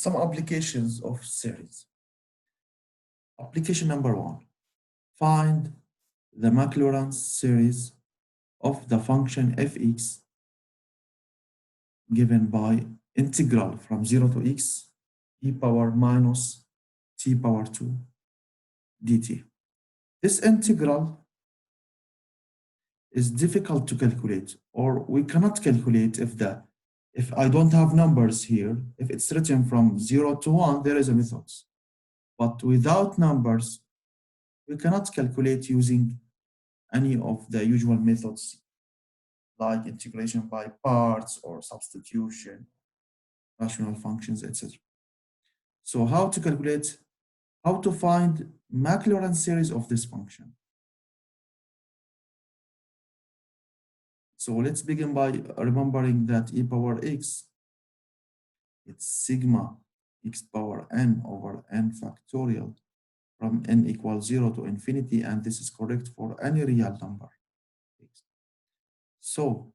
some applications of series. Application number 1, find the Maclaurin series of the function fx given by integral from 0 to x e power minus t power 2 dt. This integral is difficult to calculate, or we cannot calculate if I don't have numbers here. If it's written from 0 to 1, there is a method. But without numbers, we cannot calculate using any of the usual methods like integration by parts or substitution, rational functions, etc. So how to calculate, how to find Maclaurin series of this function? So let's begin by remembering that e power x, it's sigma x power n over n factorial from n equals 0 to infinity, and this is correct for any real number. So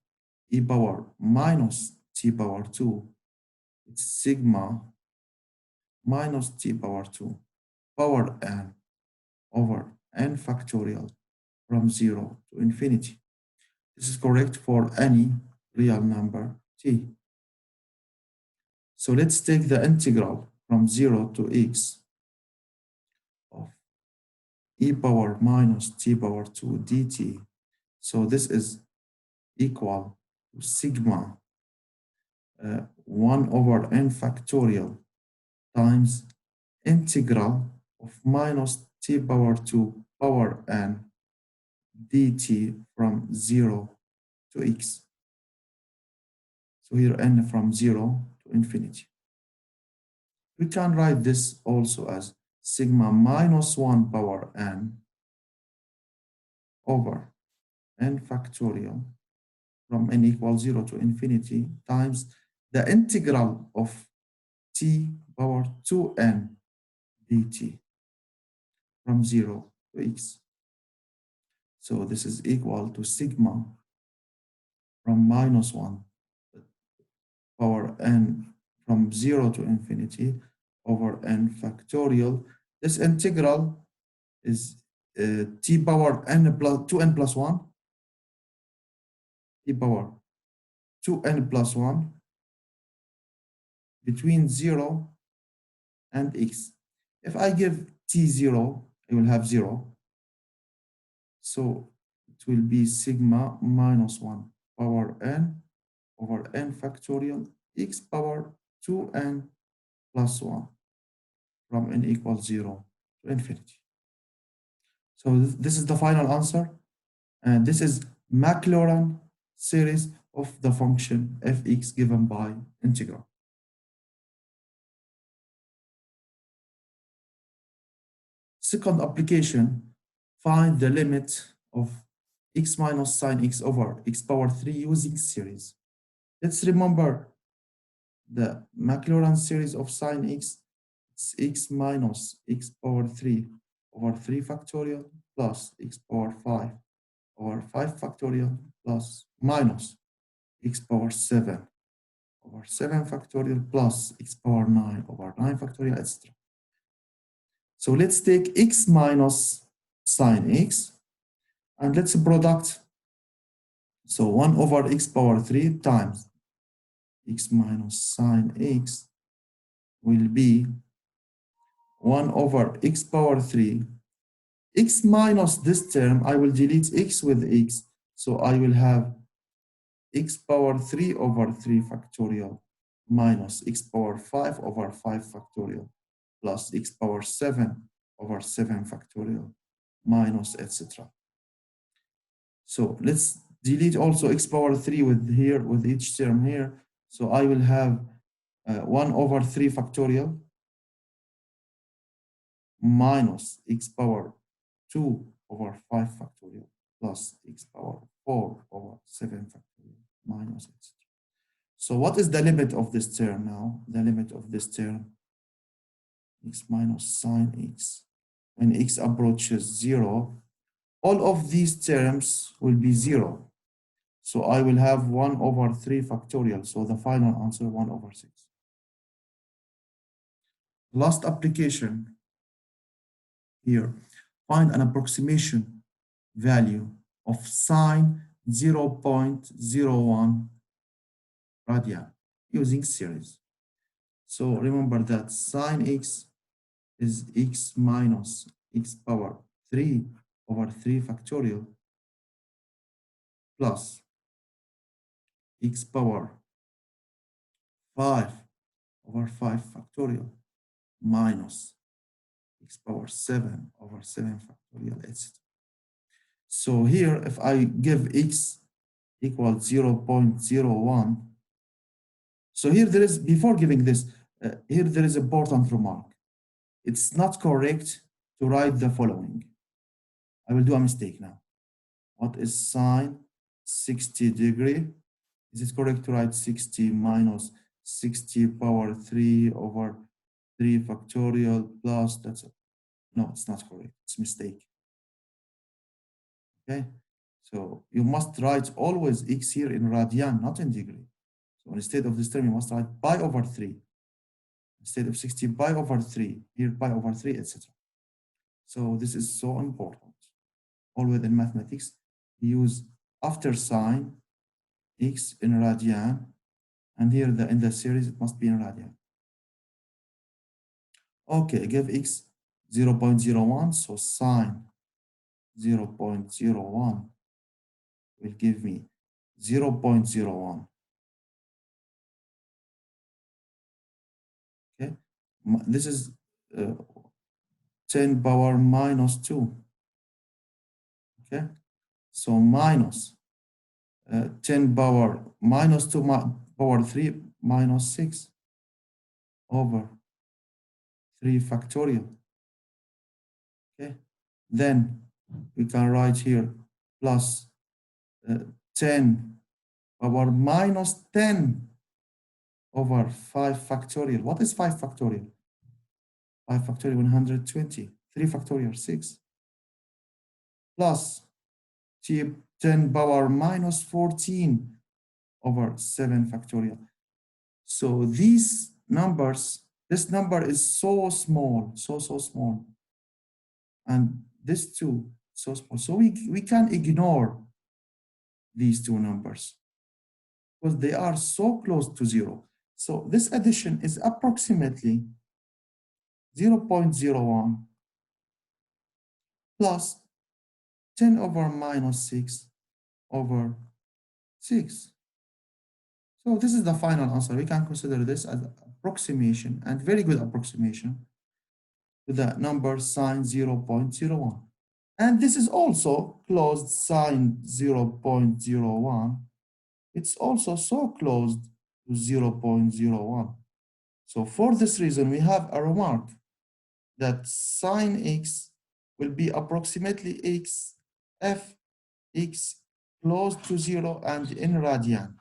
e power minus t power 2, it's sigma minus t power 2 power n over n factorial from 0 to infinity. This is correct for any real number t. So let's take the integral from 0 to x of e power minus t power 2 dt. So this is equal to sigma 1 over n factorial times integral of minus t power 2 power n dt from 0 to x. So here n from 0 to infinity. We can write this also as sigma minus 1 power n over n factorial from n equals 0 to infinity times the integral of t power 2n dt from 0 to x. So this is equal to sigma from minus 1 power n from 0 to infinity over n factorial. This integral is t power n plus 2n plus 1, t power 2n plus 1 between 0 and x. If I give t 0, I will have 0. So it will be sigma minus 1 power n over n factorial x power 2n plus 1 from n equals 0 to infinity. So this is the final answer. And this is Maclaurin series of the function fx given by integral. Second application, find the limit of x minus sine x over x power 3 using series. Let's remember the Maclaurin series of sine x. It's x minus x power 3 over 3 factorial plus x power 5 over 5 factorial plus minus x power 7 over 7 factorial plus x power 9 over 9 factorial, etc. So let's take x minus sine x and let's product. So 1 over x power 3 times x minus sine x will be 1 over x power 3. X minus this term, I will delete x with x. So I will have x power 3 over 3 factorial minus x power 5 over 5 factorial plus x power 7 over 7 factorial minus etc. So let's delete also x power 3 with each term here. So I will have 1 over 3 factorial minus x power 2 over 5 factorial plus x power 4 over 7 factorial minus etc. So what is the limit of this term now? The limit of this term, x minus sine x, when x approaches 0, all of these terms will be 0. So I will have 1 over 3 factorial. So the final answer, 1 over 6. Last application here. Find an approximation value of sine 0.01 radian using series. So remember that sine x is x minus x power 3 over 3 factorial plus x power 5 over 5 factorial minus x power 7 over 7 factorial, etc. So here, if I give x equals 0.01, so here there is, before giving this, here there is an important remark. It's not correct to write the following. I will do a mistake now. What is sine 60 degree? Is it correct to write 60 minus 60 power 3 over 3 factorial plus, that's it. No, it's not correct. It's a mistake. Okay, so you must write always x here in radian, not in degree. So instead of this term, you must write pi over 3. Instead of 60, pi over 3. Here, pi over 3, etc. So this is so important. Always in mathematics, use after sign x in radian, and here in the series, it must be in radian. Okay, give x 0.01, so sine 0.01 will give me 0.01. Okay, this is 10 power minus 2. Okay, so minus 10 power minus 2 power 3 minus 6 over 3 factorial. Okay, then we can write here plus 10 power minus 10 over 5 factorial. What is 5 factorial? 5 factorial 120. 3 factorial 6 plus 10 power minus 14 over 7 factorial. So these numbers, this number is so small, so small. And this too, so small. So we can ignore these two numbers because they are so close to 0. So this addition is approximately 0.01 plus 10 over minus 6 over 6. So this is the final answer. We can consider this as approximation, and very good approximation, to the number sine 0.01. And this is also closed sine 0.01. It's also so close to 0.01. So for this reason, we have a remark that sine x will be approximately x f x close to 0 and in radian.